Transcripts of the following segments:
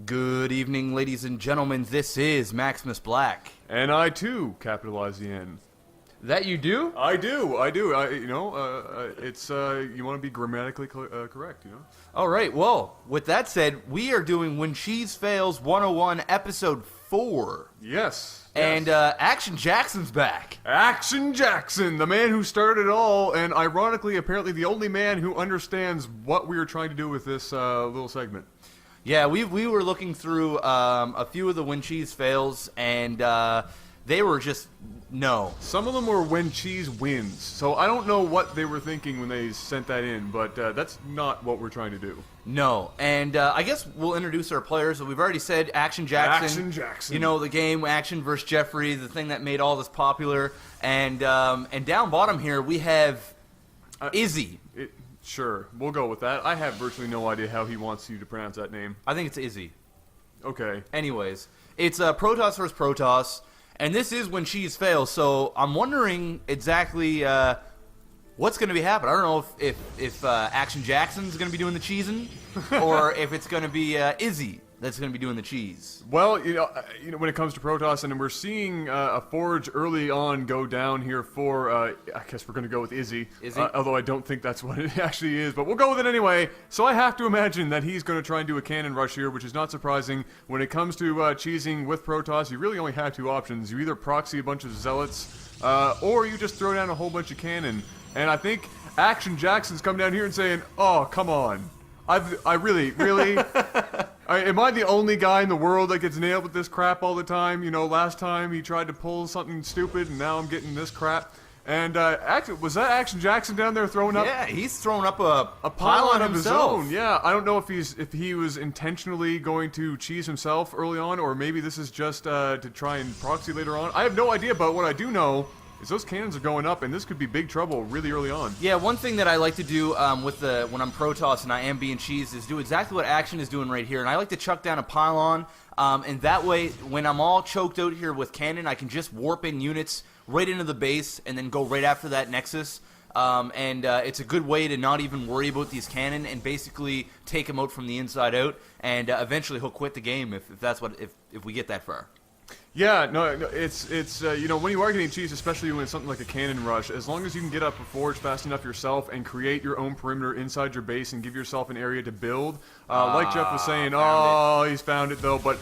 Good evening, ladies and gentlemen. This is Maximus Black. And I too capitalize the N. That you do? I do. It's you want to be grammatically correct, you know. All right. Well, with that said, we are doing When Cheese Fails 101, episode 4. Yes. And Action Jackson's back. Action Jackson, the man who started it all, and ironically, apparently, the only man who understands what we are trying to do with this little segment. Yeah, we were looking through a few of the When Cheese Fails, and they were just no. Some of them were when cheese wins, so I don't know what they were thinking when they sent that in, but that's not what we're trying to do. No, and I guess we'll introduce our players. We've already said Action Jackson. Action Jackson. You know, the game Action versus Jeffrey, the thing that made all this popular. And down bottom here, we have Izzy. Sure, we'll go with that. I have virtually no idea how he wants you to pronounce that name. I think it's Izzy. Okay. Anyways, it's Protoss versus Protoss, and this is When Cheese Fails, so I'm wondering exactly what's going to be happening. I don't know if Action Jackson's going to be doing the cheesing, or if it's going to be Izzy that's going to be doing the cheese. Well, you know, when it comes to Protoss, and we're seeing a Forge early on go down here for, I guess we're going to go with Izzy. Izzy? Although I don't think that's what it actually is, but we'll go with it anyway. So I have to imagine that he's going to try and do a cannon rush here, which is not surprising. When it comes to cheesing with Protoss, you really only have two options. You either proxy a bunch of zealots, or you just throw down a whole bunch of cannon. And I think Action Jackson's come down here and saying, oh, come on. I really... am I the only guy in the world that gets nailed with this crap all the time? You know, last time he tried to pull something stupid, and now I'm getting this crap. And was that Action Jackson down there throwing up? Yeah, he's throwing up a pylon of his himself. own. Yeah, I don't know if he was intentionally going to cheese himself early on, or maybe this is just to try and proxy later on. I have no idea, but what I do know is those cannons are going up, and this could be big trouble really early on. Yeah, one thing that I like to do when I'm Protoss and I am being cheese is do exactly what Action is doing right here, and I like to chuck down a pylon, and that way, when I'm all choked out here with cannon, I can just warp in units right into the base and then go right after that Nexus. It's a good way to not even worry about these cannon and basically take them out from the inside out, and eventually he'll quit the game if we get that far. Yeah, no, it's you know, when you are getting cheese, especially when it's something like a cannon rush, as long as you can get up a forge fast enough yourself and create your own perimeter inside your base and give yourself an area to build, like Jeff was saying, he's found it though, but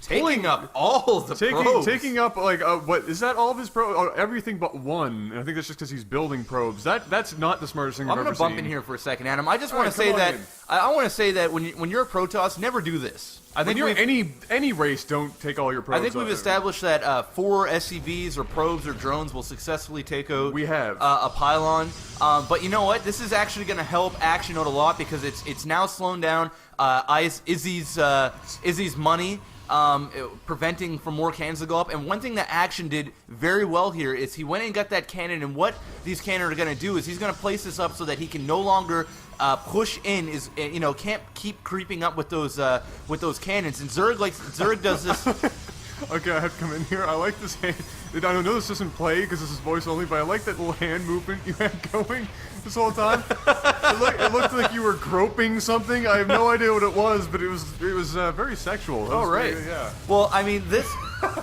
taking up all the probes. Taking up, like, what, is that all of his probes? Oh, everything but one, and I think that's just because he's building probes. That's not the smartest thing I've ever seen. I'm going to bump in here for a second, Adam. I just want to say that, I want to say that when you're a Protoss, never do this. I think any race, don't take all your probes. I think we've established that 4 SCVs or probes or drones will successfully take out a pylon. But you know what? This is actually going to help Action out a lot because it's now slowing down Izzy's money, preventing from more cannons to go up. And one thing that Action did very well here is he went and got that cannon, and what these cannon are going to do is he's going to place this up so that he can no longer push in, can't keep creeping up with those cannons. And Zerg does this. Okay, I have to come in here. I like this hand. I don't know this doesn't play because this is voice only, but I like that little hand movement you had going this whole time. It looked like you were groping something. I have no idea what it was, but it was very sexual. Oh, right. Yeah. Well, I mean, this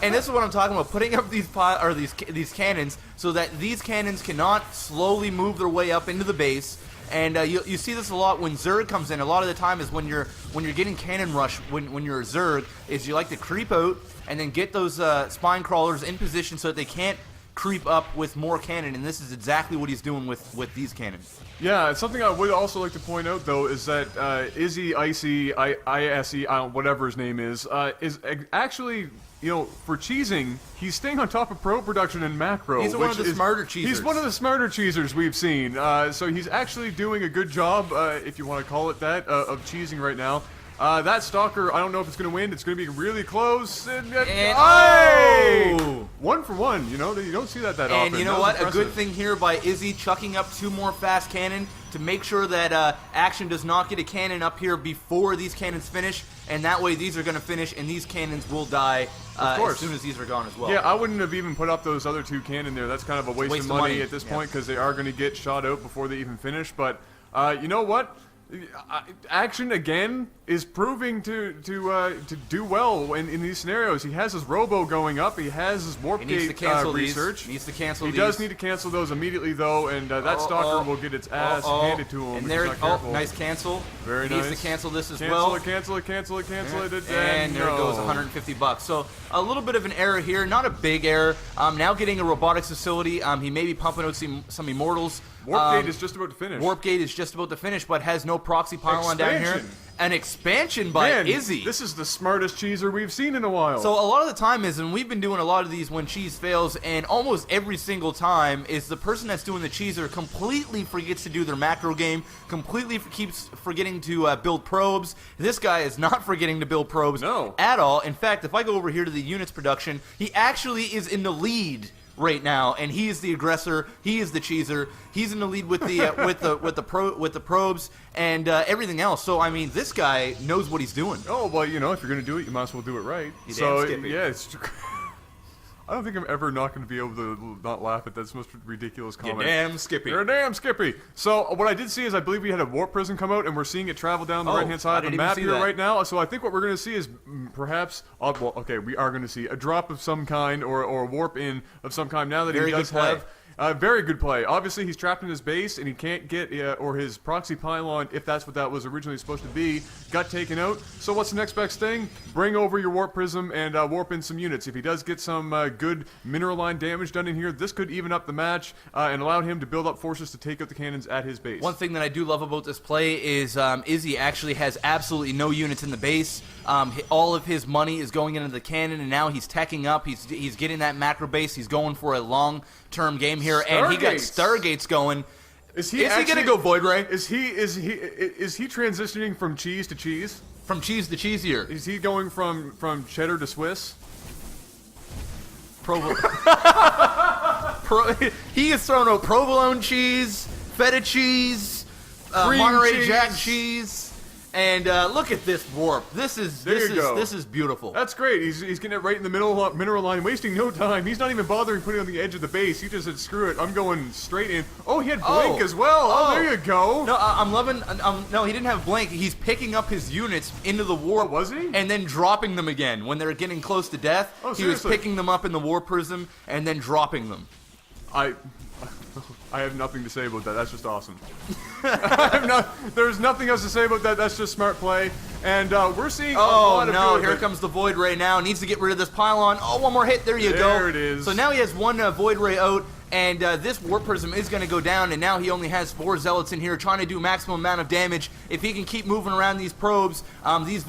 is what I'm talking about, putting up these cannons so that these cannons cannot slowly move their way up into the base. And you see this a lot when Zerg comes in. A lot of the time is when you're getting cannon rush when you're a Zerg, is you like to creep out and then get those spine crawlers in position so that they can't creep up with more cannon. And this is exactly what he's doing with these cannons. Yeah, something I would also like to point out though is that Izzy, Icy, ISE, whatever his name is actually, you know, for cheesing, he's staying on top of probe production and macro. He's one of the smarter cheesers. He's one of the smarter cheesers we've seen. So he's actually doing a good job, if you want to call it that, of cheesing right now. That Stalker, I don't know if it's going to win. It's going to be really close. And 1 for 1. You know, you don't see that often. And you know what? A good thing here by Izzy chucking up 2 more fast cannon to make sure that Action does not get a cannon up here before these cannons finish. And that way these are going to finish and these cannons will die as soon as these are gone as well. Yeah, I wouldn't have even put up those other 2 cannon there. That's kind of a waste of money at this point because they are going to get shot out before they even finish. But you know what? Action again is proving to do well in these scenarios. He has his robo going up. He has his warp gate research. Needs to cancel He these. does need to cancel those immediately, though, and that stalker will get its ass handed to him. And there, nice cancel. Very he nice. Needs to cancel this as cancel well. It. And there it goes, 150 bucks. So a little bit of an error here, not a big error. Now getting a robotics facility. He may be pumping out some immortals. Warp gate is just about to finish. Warp gate is just about to finish, but has no proxy pylon down here. An expansion by Man, Izzy. This is the smartest cheeser we've seen in a while. So a lot of the time is, and we've been doing a lot of these when cheese fails, and almost every single time is the person that's doing the cheeser completely forgets to do their macro game, completely keeps forgetting to build probes. This guy is not forgetting to build probes at all. In fact, if I go over here to the units production, he actually is in the lead right now, and he is the aggressor. He is the cheeser. He's in the lead with the with the probes and everything else. So I mean, this guy knows what he's doing. Oh well, you know, if you're gonna do it, you might as well do it right. You so damn Skippy. yeah, it's. I don't think I'm ever not going to be able to not laugh at this most ridiculous comment. You damn Skippy. You're a damn Skippy. So what I did see is I believe we had a warp prism come out, and we're seeing it travel down the right-hand side of the map here right now. So I think what we're going to see is perhaps, well, okay, we are going to see a drop of some kind or a warp in of some kind now that he does have. Very good play. Obviously, he's trapped in his base, and he can't get, or his proxy pylon, if that's what that was originally supposed to be, got taken out. So what's the next best thing? Bring over your warp prism and warp in some units. If he does get some good mineral line damage done in here, this could even up the match and allow him to build up forces to take out the cannons at his base. One thing that I do love about this play is Izzy actually has absolutely no units in the base. All of his money is going into the cannon, and now he's teching up. He's getting that macro base. He's going for a long-term game here, and he got Stargates going. Is he gonna go Void Ray? Is he transitioning from cheese to cheese? From cheese to cheesier. Is he going from cheddar to Swiss? He is throwing out provolone cheese, feta cheese, Monterey Jack cheese. And look at this warp. This is beautiful. That's great. He's getting it right in the mineral line, wasting no time. He's not even bothering putting it on the edge of the base. He just said, screw it, I'm going straight in. Oh, he had blink as well. Oh, there you go. No, I'm loving. No, he didn't have blink. He's picking up his units into the warp. Oh, was he? And then dropping them again when they're getting close to death. Oh, he was picking them up in the warp prism and then dropping them. I have nothing to say about that. That's just awesome. There's nothing else to say about that. That's just smart play. And we're seeing a lot of no, here comes the Void Ray now. Needs to get rid of this pylon. Oh, one more hit. There you go. There it is. So now he has one Void Ray out, and this Warp Prism is going to go down, and now he only has 4 Zealots in here trying to do maximum amount of damage. If he can keep moving around these probes, this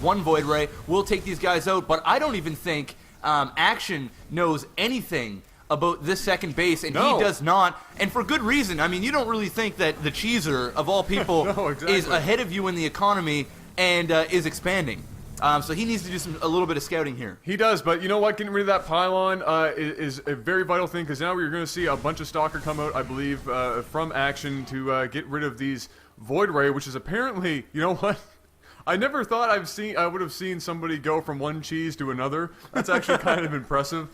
one Void Ray will take these guys out, but I don't even think Action knows anything about this second base, and he does not, and for good reason. I mean, you don't really think that the cheeser, of all people, is ahead of you in the economy and is expanding. So he needs to do a little bit of scouting here. He does, but you know what? Getting rid of that pylon is a very vital thing, because now we're going to see a bunch of Stalker come out, I believe, from Action to get rid of these Void Ray, which is apparently, you know what? I never thought I would have seen somebody go from one cheese to another. That's actually kind of impressive.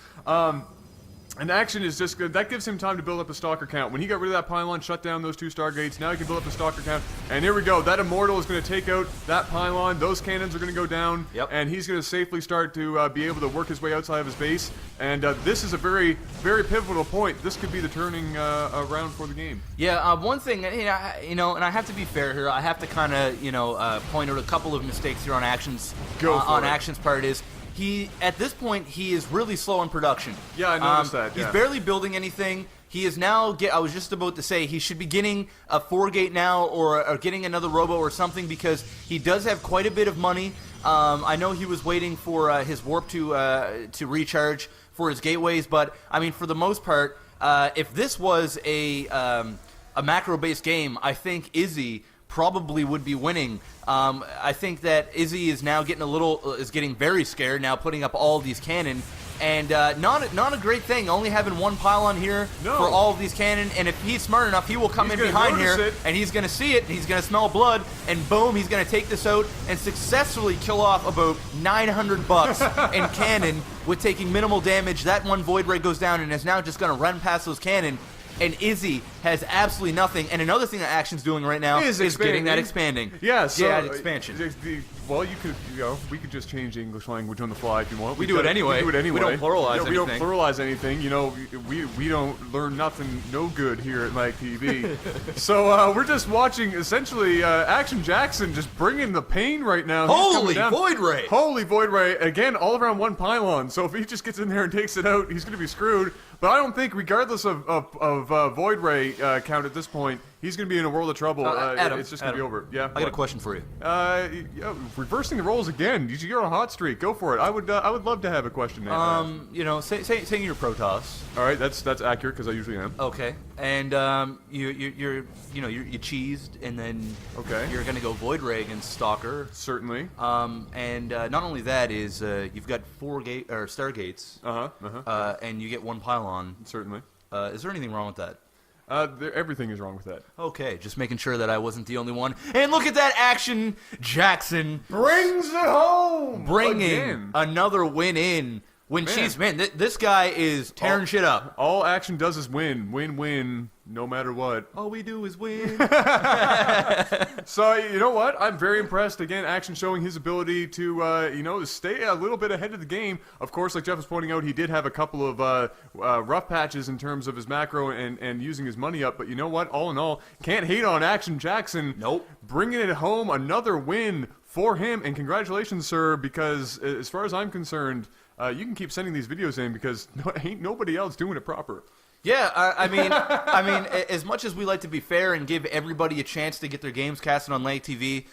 And Action is just good. That gives him time to build up a Stalker count. When he got rid of that pylon, shut down those 2 Stargates, now he can build up a Stalker count. And here we go. That Immortal is going to take out that pylon. Those cannons are going to go down. Yep. And he's going to safely start to be able to work his way outside of his base. And this is a very, very pivotal point. This could be the turning around for the game. Yeah, one thing, and I have to be fair here. I have to kind of, point out a couple of mistakes here on Action's part is, at this point, he is really slow in production. Yeah, I noticed that. He's barely building anything. He is now, I was just about to say, he should be getting a 4-gate now or getting another robo or something, because he does have quite a bit of money. I know he was waiting for his warp to recharge for his gateways, but, I mean, for the most part, if this was a macro-based game, I think Izzy probably would be winning. I think that Izzy is now getting very scared now, putting up all these cannon, and not a great thing. Only having one pylon here for all of these cannon, and if he's smart enough, he will come in behind here, and he's going to see it, and he's going to smell blood, and boom, he's going to take this out and successfully kill off about 900 bucks in cannon with taking minimal damage. That one Void Ray goes down and is now just going to run past those cannon. And Izzy has absolutely nothing. And another thing that Action's doing right now is getting that expanding. Yeah, so expansion. Well, we could just change the English language on the fly if you want. We do it anyway. We do it anyway. We don't pluralize anything. We don't pluralize anything. We don't learn nothing no good here at Mike TV. So we're just watching essentially Action Jackson just bringing the pain right now. Holy Void Ray! Holy Void Ray! Again, all around one pylon. So if he just gets in there and takes it out, he's going to be screwed. But I don't think, regardless of Void Ray count at this point, he's going to be in a world of trouble. Adam, it's just going to be over. Yeah. I got a question for you. Reversing the roles again. You're on a hot streak. Go for it. I would love to have a question. Say you're Protoss. All right, that's accurate because I usually am. Okay, and you're cheesed, and then you're gonna go Void Ray against Stalker. Certainly. And not only that is you've got 4 Stargates. And you get 1 pylon. Certainly. Is there anything wrong with that? Everything is wrong with that. Okay, just making sure that I wasn't the only one. And look at that Action Jackson brings it home, bringing another win in. This guy is tearing shit up. All Action does is win, no matter what. All we do is win. So, you know what? I'm very impressed. Again, Action showing his ability to stay a little bit ahead of the game. Of course, like Jeff was pointing out, he did have a couple of rough patches in terms of his macro and using his money up. But you know what? All in all, can't hate on Action Jackson. Nope. Bringing it home, another win for him. And congratulations, sir, because as far as I'm concerned, you can keep sending these videos in because ain't nobody else doing it proper. Yeah, I mean, as much as we like to be fair and give everybody a chance to get their games casted on Lake TV,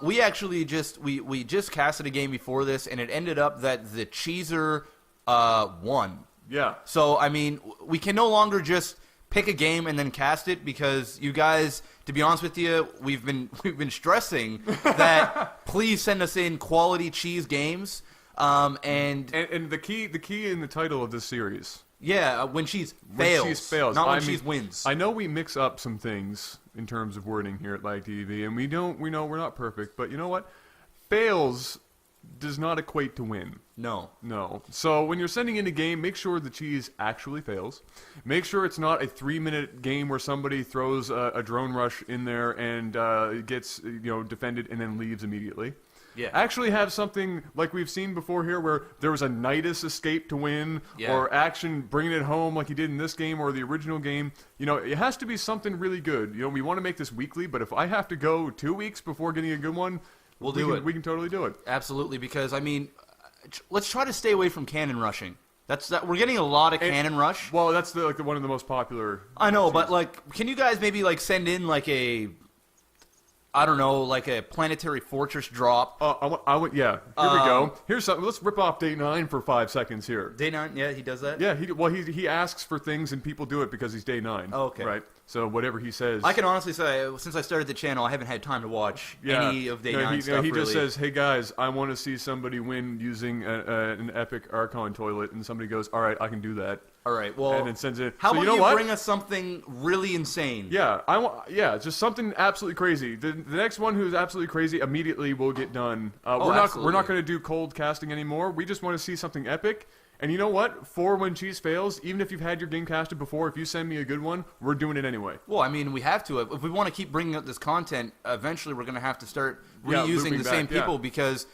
we actually just casted a game before this, and it ended up that the cheeser won. Yeah. So I mean, we can no longer just pick a game and then cast it because you guys, to be honest with you, we've been stressing that please send us in quality cheese games. And the key in the title of this series. Yeah, when cheese fails. Not when cheese wins. I know we mix up some things in terms of wording here at Like TV, and we know we're not perfect, but you know what? Fails does not equate to win. No. So when you're sending in a game, make sure the cheese actually fails. Make sure it's not a 3-minute game where somebody throws a drone rush in there and gets defended and then leaves immediately. Yeah. Actually have something like we've seen before here where there was a Nidus escape to win, or Action bringing it home like he did in this game or the original game. It has to be something really good. We want to make this weekly, but if I have to go 2 weeks before getting a good one, we can totally do it. Absolutely, because, I mean, let's try to stay away from cannon rushing. We're getting a lot of cannon rush. Well, that's one of the most popular. I know, but can you guys maybe send in a planetary fortress drop? Yeah. Here we go. Here's something. Let's rip off Day 9 for 5 seconds here. Day 9, yeah, he does that? Yeah, he asks for things and people do it because he's Day 9. Oh, okay. Right? So whatever he says. I can honestly say, since I started the channel, I haven't had time to watch any of Day 9 stuff, he just says, hey guys, I want to see somebody win using an epic Archon toilet, and somebody goes, alright, I can do that. All right, well, and then sends it. How about you bring us something really insane? Yeah, just something absolutely crazy. The next one who's absolutely crazy immediately will get done. We're not going to do cold casting anymore. We just want to see something epic. And you know what? For when cheese fails, even if you've had your game casted before, if you send me a good one, we're doing it anyway. Well, I mean, we have to. If we want to keep bringing up this content, eventually we're going to have to start reusing the same people because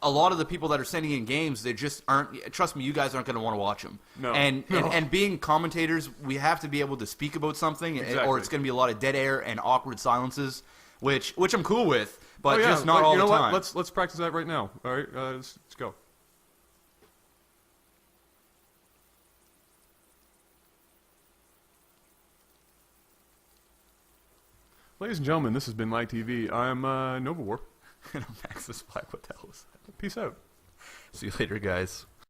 a lot of the people that are sending in games, they just aren't. Trust me, you guys aren't going to want to watch them. No. And being commentators, we have to be able to speak about something, or it's going to be a lot of dead air and awkward silences, which I'm cool with, but just not all the time. Let's practice that right now. All right, let's go. Ladies and gentlemen, this has been Like TV. I'm Nova War. And I'm Maxis Black. What the hell is that? Peace out. See you later, guys.